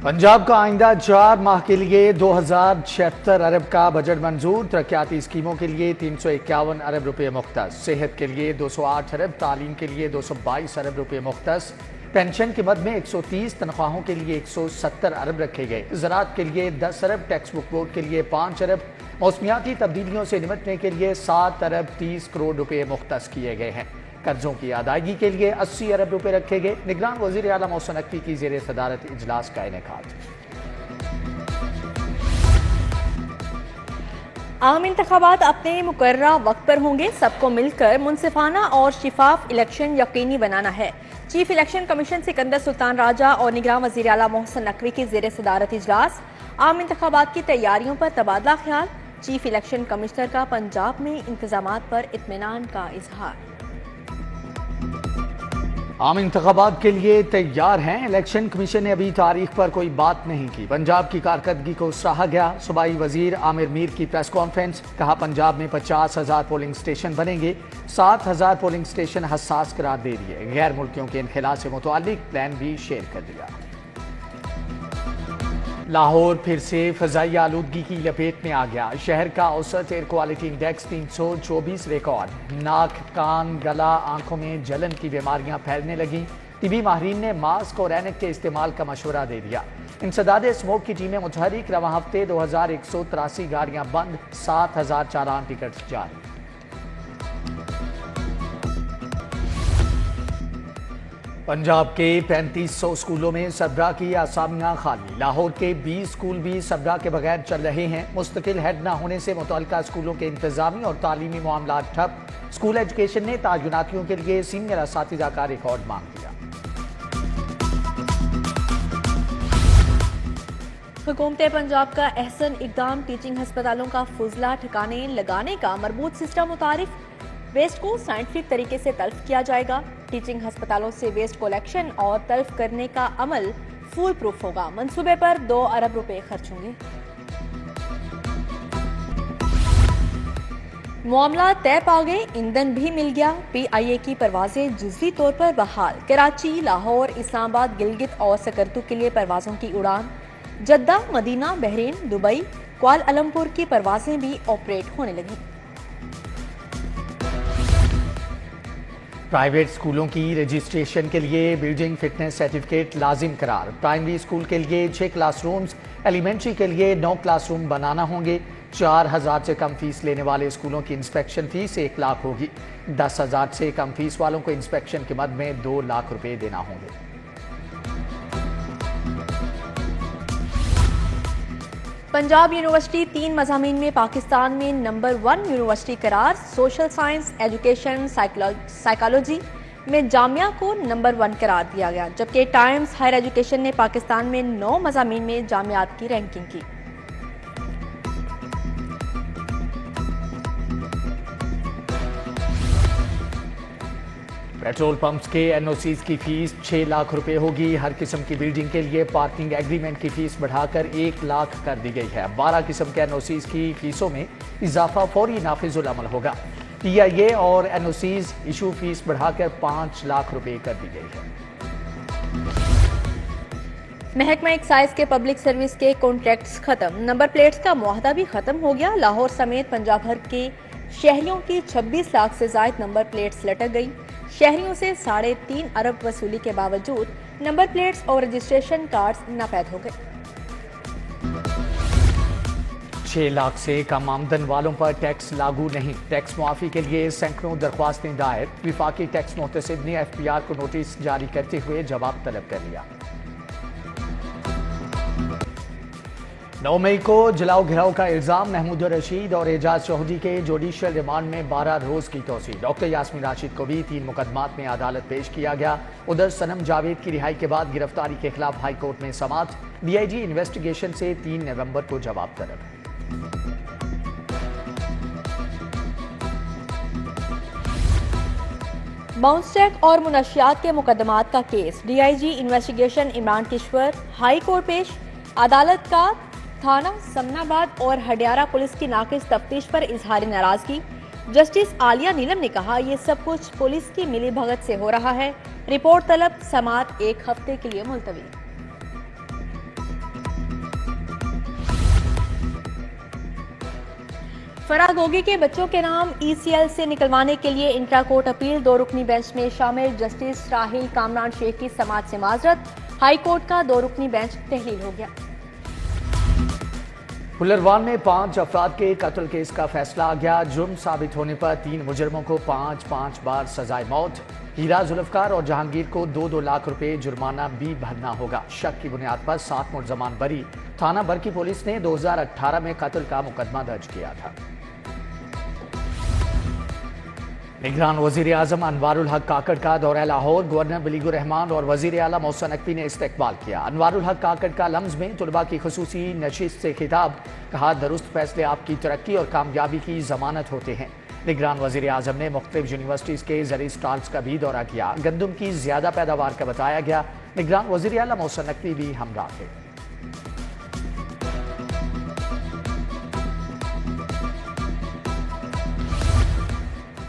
पंजाब का आइंदा 4 माह के लिए 2076 अरब का बजट मंजूर। तरक्याती स्कीमों के लिए 351 अरब रुपए मुख्तस, सेहत के लिए 208 अरब, तालीम के लिए 222 अरब रुपए मुख्तस, पेंशन के मद में 130, तनख्वाहों के लिए 170 अरब रखे गए। ज़राअत के लिए 10 अरब, टेक्स बुक बोर्ड के लिए 5 अरब, मौसमियाती तब्दीलियों से निपटने के लिए 7 अरब 30 करोड़ रुपए मुख्तस किए गए हैं। कर्जों की अदायगी के लिए 80 अरब रुपए रखे गए। निगरान वज़ीर आला मोहसिन नकवी की ज़ेर सदारत इजलास का इनेकाद। आम इंतखाबात अपने मुकर्ररा वक्त पर होंगे। सबको मिलकर मुनसिफाना और शिफाफ इलेक्शन यकीनी बनाना है। Chief election commission Sikandar Sultan Raja और निगरान वज़ीर आला मोहसिन नकवी की ज़ेर सदारत इजलास। आम इंतखाबात की तैयारियों पर तबादला ख्याल। चीफ इलेक्शन कमिश्नर का पंजाब में इंतजामात पर इत्मीनान का इजहार। आम इंतखाबात के लिए तैयार हैं। इलेक्शन कमीशन ने अभी तारीख पर कोई बात नहीं की। पंजाब की कारकर्दगी को सराहा गया। सूबाई वजीर आमिर मीर की प्रेस कॉन्फ्रेंस। कहा पंजाब में 50,000 पोलिंग स्टेशन बनेंगे। 7,000 पोलिंग स्टेशन हसास करार दे दिए। गैर मुल्कियों के इनखिला से मुतालिक प्लान भी शेयर कर दिया। लाहौर फिर से फजाई आलूदगी की लपेट में आ गया। शहर का औसत एयर क्वालिटी इंडेक्स 324 रिकॉर्ड। नाक, कान, गला, आंखों में जलन की बीमारियां फैलने लगी। टीबी माहिरीन ने मास्क और ऐनक के इस्तेमाल का मशवरा दे दिया। इंसदाद स्मोक की टीमें मुतहरिक। रवां हफ्ते 2183 गाड़ियां बंद, 7,000 चालान टिकट जारी। पंजाब के 3500 स्कूलों में सबरा की असामियां खाली। लाहौर के 20 स्कूल भी सबरा के बगैर चल रहे हैं। मुस्तकिल हेड न होने से मुतल्लिका स्कूलों के इंतजामी और तालीमी मामला ठप। स्कूल एजुकेशन ने तायुनातियों के लिए सीनियर असातिज़ा का रिकॉर्ड मांग दिया। हुकूमत पंजाब का अहसन इकदाम। टीचिंग हस्पतालों का फुजला ठिकाने लगाने का मरबूत सिस्टम मुतारिफ। वेस्ट को साइंटिफिक तरीके से तल्फ किया जाएगा। टीचिंग हस्पतालों से वेस्ट कलेक्शन और तल्फ करने का अमल फूल प्रूफ होगा। मंसूबे पर 2 अरब रुपए खर्च होंगे। मामला तय पा गए, ईंधन भी मिल गया। PIA की परवाजें जुज़वी तौर पर बहाल। कराची, लाहौर, इस्लामाबाद, गिलगित और सकरतू के लिए परवाजों की उड़ान। Jeddah, Medina, Bahrain, Dubai, Kuala Lumpur की परवाजें भी ऑपरेट होने लगी। प्राइवेट स्कूलों की रजिस्ट्रेशन के लिए बिल्डिंग फिटनेस सर्टिफिकेट लाजिम करार। प्राइमरी स्कूल के लिए 6 क्लासरूम्स, एलिमेंट्री के लिए 9 क्लासरूम बनाना होंगे। 4,000 से कम फीस लेने वाले स्कूलों की इंस्पेक्शन फीस 1 लाख होगी। 10,000 से कम फीस वालों को इंस्पेक्शन के मद में 2 लाख रुपए देना होंगे। पंजाब यूनिवर्सिटी 3 मज़ामीन में पाकिस्तान में नंबर 1 यूनिवर्सिटी करार। सोशल साइंस, एजुकेशन, साइकोलॉजी में जामिया को नंबर 1 करार दिया गया, जबकि टाइम्स हायर एजुकेशन ने पाकिस्तान में 9 मज़ामीन में जामियात की रैंकिंग की। पेट्रोल पंप्स के NOCs की फीस 6 लाख रुपए होगी। हर किस्म की बिल्डिंग के लिए पार्किंग एग्रीमेंट की फीस बढ़ाकर 1 लाख कर दी गई है। 12 किस्म के NOCs की फीसों में इजाफा फौरी नाफिजुल अमल होगा। PIA और NOCs इशू फीस बढ़ाकर 5 लाख रुपए कर दी गई है। महकमा एक्साइज के पब्लिक सर्विस के कॉन्ट्रैक्ट्स खत्म। नंबर प्लेट्स का मुआहदा भी खत्म हो गया। लाहौर समेत पंजाब भर के शहरियों की 26 लाख से ज्यादा नंबर प्लेट्स लटक गई। शहरियों से 3.5 अरब वसूली के बावजूद नंबर प्लेट्स और रजिस्ट्रेशन कार्ड्स नापैद हो गए। 6 लाख से कम आमदन वालों पर टैक्स लागू नहीं। टैक्स मुआफी के लिए सैकड़ों दरख्वास्तें दायर। विफाकी टैक्स मुहतसिब ने FPR को नोटिस जारी करते हुए जवाब तलब कर लिया। 9 मई को जलाओ घिराव का इल्जाम। महमूद रशीद और एजाज चौधरी के जुडिशियल रिमांड में 12 रोज की तोसी। डॉक्टर यास्मीन राशिद को भी 3 मुकदमात में अदालत पेश किया गया। उधर सनम जावेद की रिहाई के बाद गिरफ्तारी के खिलाफ हाई कोर्ट में समाअत। DIG इन्वेस्टिगेशन से 3 नवंबर को जवाब तलब। बाउंस चेक और मुनशियात के मुकदमात का केस। DIG investigation Imran Kishwar high court पेश। अदालत का थाना समनाबाद और हडियारा पुलिस की नाकिस तफ्तीश पर इजहार नाराजगी। जस्टिस आलिया नीलम ने कहा, ये सब कुछ पुलिस की मिली भगत से हो रहा है। रिपोर्ट तलब। समाअत 1 हफ्ते के लिए मुलतवी। फरागोगी के बच्चों के नाम ECL से निकलवाने के लिए इंट्रा कोर्ट अपील। 2 रुकनी बेंच में शामिल जस्टिस राहिल कामरान शेख की समाअत से माजरत। हाई कोर्ट का 2 रुकनी बेंच तहलील हो गया। पुलरवान में 5 अफराद के कत्ल केस का फैसला आ गया। जुर्म साबित होने पर 3 मुजरमों को 5-5 बार सजाए मौत। हीरा जुल्फकार और जहांगीर को 2-2 लाख रुपए जुर्माना भी भरना होगा। शक की बुनियाद पर 7 मुलजमान बरी। थाना बरकी पुलिस ने 2018 में कत्ल का मुकदमा दर्ज किया था। निगरान वजीर आजम अनवारुल हक काकड़ का दौरा लाहौर। गवर्नर बिलीगुर रहमान और वजीर आला मोहसिन नकवी ने इस्तकबाल किया। अनवारुल हक काकड़ का लम्ज में तुलबा की खुसूसी नशिस्त से खिताब। कहा, दुरुस्त फैसले आपकी तरक्की और कामयाबी की जमानत होते हैं। निगरान वजीर आजम ने मुख्तलिफ यूनिवर्सिटीज के ज़री स्टॉल्स का भी दौरा किया। गंदम की ज्यादा पैदावार का बताया गया। निगरान वजीर आला मोहसिन नकवी भी हमरा थे।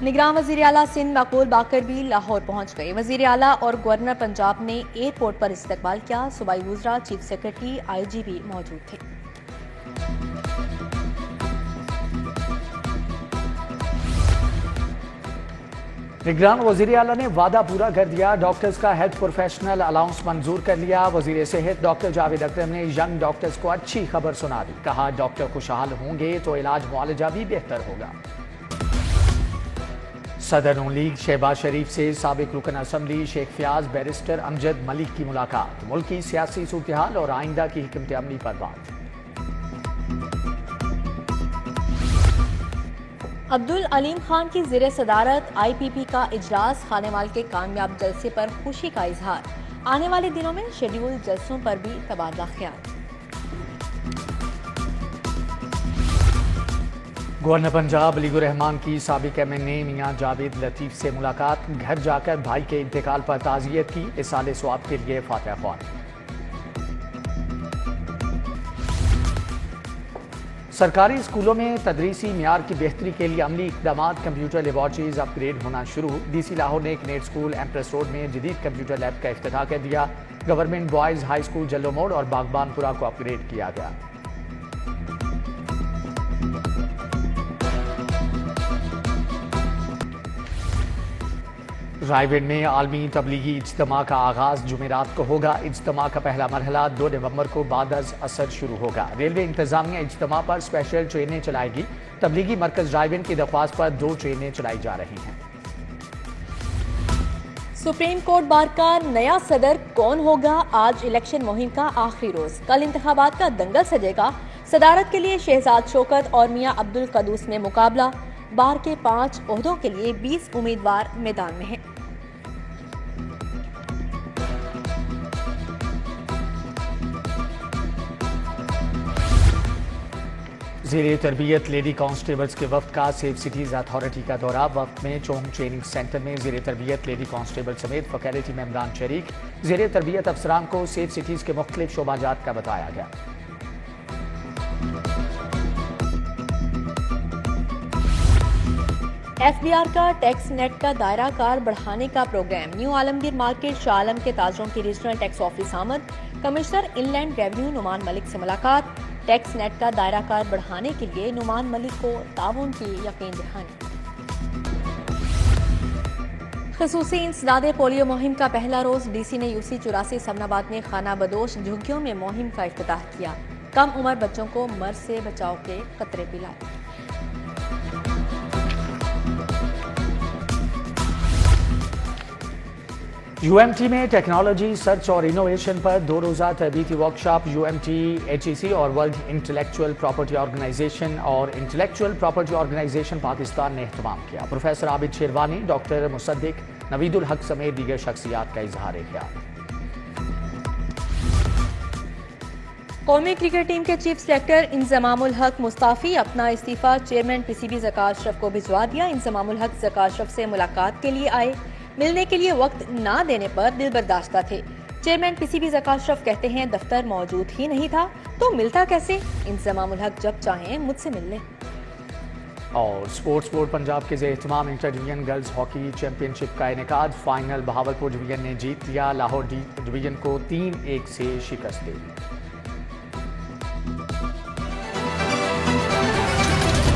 निगरान वजीर आला सिंध मकबूल बाकर भी लाहौर पहुंच गए। वजीर आला और गवर्नर पंजाब ने एयरपोर्ट पर इस्तकबाल किया। सूबाई वुज़रा, चीफ सेक्रेटरी, IG भी मौजूद थे। निगरान वजीर आला ने वादा पूरा कर दिया। डॉक्टर्स का हेल्थ प्रोफेशनल अलाउंस मंजूर कर लिया। वजीर सेहत डॉक्टर जावेद अकरम ने यंग डॉक्टर्स को अच्छी खबर सुना दी। कहा, डॉक्टर खुशहाल होंगे तो इलाज मुआलजा भी बेहतर होगा। सदर नून लीग शहबाज शरीफ से साबिक रुकन असम्बली शेख फयाज बैरिस्टर अमजद मलिक की मुलाकात। मुल्क की सियासी सूरत-ए-हाल और आइंदा की हिकमत अमली पर बात। अब्दुल अलीम खान की ज़ेर सदारत IPP का इजलास। खानेवाल के कामयाब जलसे पर खुशी का इजहार। आने वाले दिनों में शेड्यूल जलसों पर भी तबादला ख्याल। गवर्नर पंजाब बिलीगुर रहमान की साबिक MNA मियां जावेद लतीफ से मुलाकात। घर जाकर भाई के इंतकाल पर ताज़ियत की। इसाले स्वाब के लिए फातिहा ख्वान। सरकारी स्कूलों में तदरीसी मियार की बेहतरी के लिए अमली इकदाम। कंप्यूटर लेबॉर्ट्रीज अपग्रेड होना शुरू। DC लाहौर ने एक नेट स्कूल एम्प्रेस रोड में जदीद कंप्यूटर लैब का इफ्तिताह कर दिया। गवर्नमेंट बॉयज हाई स्कूल जल्लो मोड़ और बागबानपुरा को अपग्रेड किया गया। रायवेड में आलमी तबलीगी इज्तिमा का आगाज जुमेरात को होगा। इज्तिमा का पहला मरहला 2 नवंबर को बाद असर शुरू होगा। रेलवे इंतजामिया इज्तिमा पर स्पेशल ट्रेनें चलाएगी। तबलीगी मरकज रायवेड की दरख्वास्त पर 2 ट्रेनें चलाई जा रही हैं। सुप्रीम कोर्ट बार का नया सदर कौन होगा? आज इलेक्शन मुहिम का आखिरी रोज। कल इंतखाबात का दंगल सजेगा। सदारत के लिए शहजाद शौकत और मियां अब्दुल कदूस में मुकाबला। बार के 5 ओहदों के लिए 20 उम्मीदवार मैदान में हैं। ज़ेरे तरबियत लेडी कांस्टेबल्स के वफ्द का सेफ सिटीज़ अथॉरिटी का दौरा। वफ्द में चौंग ट्रेनिंग सेंटर में ज़ेरे तरबियत लेडी कांस्टेबल समेत फैकल्टी मेंबरान शरीक। ज़ेरे तरबियत अफसरान को सेफ सिटीज़ के मुख्तलिफ शोबाजात का बताया गया। FBR का टैक्स नेट का दायरा कार बढ़ाने का program. New Alamgir market Shah Alam के ताजरों की रीजनल टैक्स ऑफिस आमद। Commissioner inland revenue Numan Malik से मुलाकात। टैक्स नेट का दायरा कार बढ़ाने के लिए नुमान मलिक को ताउन की यकीन दहानी। खसूसी इंसदादे पोलियो मुहिम का पहला रोज। DC ने UC 84 समनाबाद में खाना बदोश झुग्गियों में मुहिम का इफ्तिताह किया। कम उम्र बच्चों को मर्ज से बचाव के कतरे पिलाए। UMT में टेक्नोलॉजी सर्च और इनोवेशन पर 2 रोज़ा तरबीती वर्कशॉप। UMT HEC और वर्ल्ड इंटेलेक्चुअल प्रॉपर्टी ऑर्गेनाइजेशन और इंटेलेक्चुअल प्रॉपर्टी ऑर्गेनाइजेशन पाकिस्तान ने एहतमाम किया। प्रोफेसर आबिद शेरवानी, डॉक्टर मुसद्दिक, नवीदुल हक समेत दीगर शख्सियात का इजहार ख्याल। कौमी क्रिकेट टीम के चीफ सेलेक्टर इंजमामुल हक मुस्ताफी। अपना इस्तीफा चेयरमैन PCB ज़का अशरफ को भिजवा दिया। इंजमामुल हक ज़का अशरफ से मुलाकात के लिए आए। मिलने के लिए वक्त ना देने पर दिल बर्दाश्ता थे। चेयरमैन PCB ज़का अशरफ कहते हैं दफ्तर मौजूद ही नहीं था तो मिलता कैसे? इंजमामुल हक जब चाहें मुझसे मिल लें। और स्पोर्ट्स बोर्ड पंजाब के एहतमाम inter division girls hockey championship का इनेकाद। फाइनल बहावलपुर डिवीजन ने जीत लिया। लाहौर डिवीजन को 3-1 से शिकस्त दी।